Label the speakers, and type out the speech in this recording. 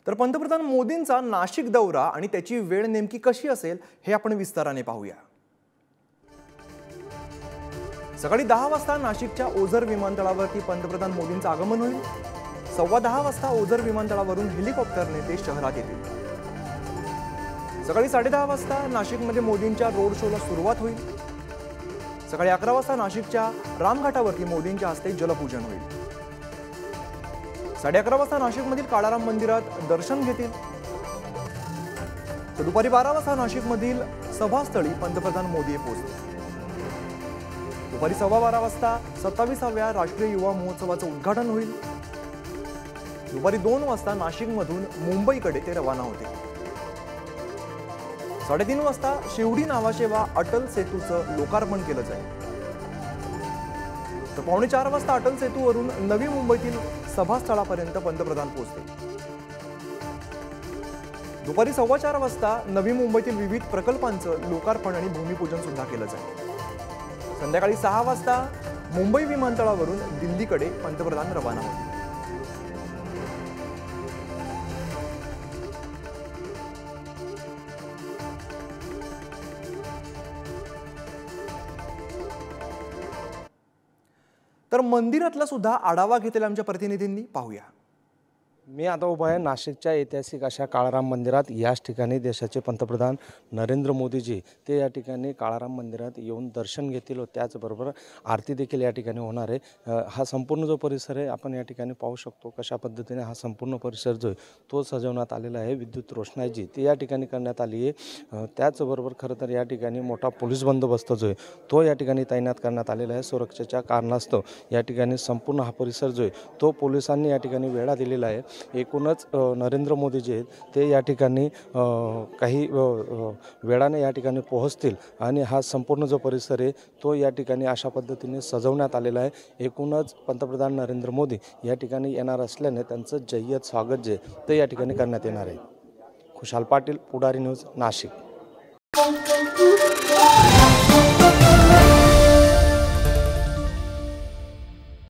Speaker 1: तर पंतप्रधान मोदींचा नाशिक दौरा आणि त्याची वेळ नेमकी कशी असेल हे आपण विस्ताराने पाहूया। सकाळी 10 वाजता नाशिकच्या ओझर विमानतळावरती पंतप्रधान मोदींचं आगमन होईल। 10:15 वाजता ओझर विमानतळावरून हेलिकॉप्टरने ते शहरात येतील। सकाळी 10:30 वाजता नाशिकमध्ये मोदींच्या रोड शोला सुरुवात होईल। सकाळी 11 वाजता नाशिकच्या रामघाटावरती मोदींच्या हस्ते जलपूजन होईल। 11:30 वाजता नाशिकमधील काळाराम मंदिरात दर्शन घेतील। तर दुपारी 12 वाजता नाशिकमधील सभास्थळी पंतप्रधान मोदी पोहोचतील। दुपारी 12:15 वाजता 27व्या राष्ट्रीय युवा महोत्सवाचं उद्घाटन होईल। दुपारी 2 वाजता नाशिकमधून मुंबईकडे ते रवाना होतील। 3:30 वाजता शिवडी नावाशेवा अटल सेतूचं लोकार्पण केलं जाईल। तर 3:45 वाजता अटल सेतूवरून नवी मुंबईतील सभास्थळापर्यंत पंतप्रधान पोहोचतील। दुपारी 4:15 वाजता नवी मुंबईतील विविध प्रकल्पांचं लोकार्पण आणि भूमिपूजन सुद्धा केलं जाईल। संध्याकाळी 6 वाजता मुंबई विमानतळावरून दिल्लीकडे पंतप्रधान रवाना होतील। तर मंदिरातला सुद्धा आढावा घेतलेला आमच्या प्रतिनिधींनी पाहूया।
Speaker 2: मी आता उभा आहे नाशिकच्या ऐतिहासिक अशा काळाराम मंदिरात। याच ठिकाणी देशाचे पंतप्रधान नरेंद्र मोदीजी ते या ठिकाणी काळाराम मंदिरात येऊन दर्शन घेतील व त्याचबरोबर आरती देखील या ठिकाणी होणार आहे। हा संपूर्ण जो परिसर आहे आपण या ठिकाणी पाहू शकतो कशा पद्धतीने हा संपूर्ण परिसर जो आहे तो सजवण्यात आलेला आहे। विद्युत रोषणाई जी ती या ठिकाणी करण्यात आली आहे। त्याचबरोबर खरं तर या ठिकाणी मोठा पोलीस बंदोबस्त जो आहे तो या ठिकाणी तैनात करण्यात आलेला आहे। सुरक्षेच्या कारणास्तव या ठिकाणी संपूर्ण हा परिसर जो आहे तो पोलिसांनी या ठिकाणी वेढा दिलेला आहे। एकूणच नरेंद्र मोदी जे आहेत ते या ठिकाणी काही वेळाने या ठिकाणी पोहोचतील आणि हा संपूर्ण जो परिसर आहे तो या ठिकाणी अशा पद्धतीने सजवण्यात आलेला आहे। एकूणच पंतप्रधान नरेंद्र मोदी या ठिकाणी येणार असल्याने त्यांचं जय्यत स्वागत जे ते या ठिकाणी करण्यात येणार आहे। खुशाल पाटील, पुढारी न्यूज, नाशिक।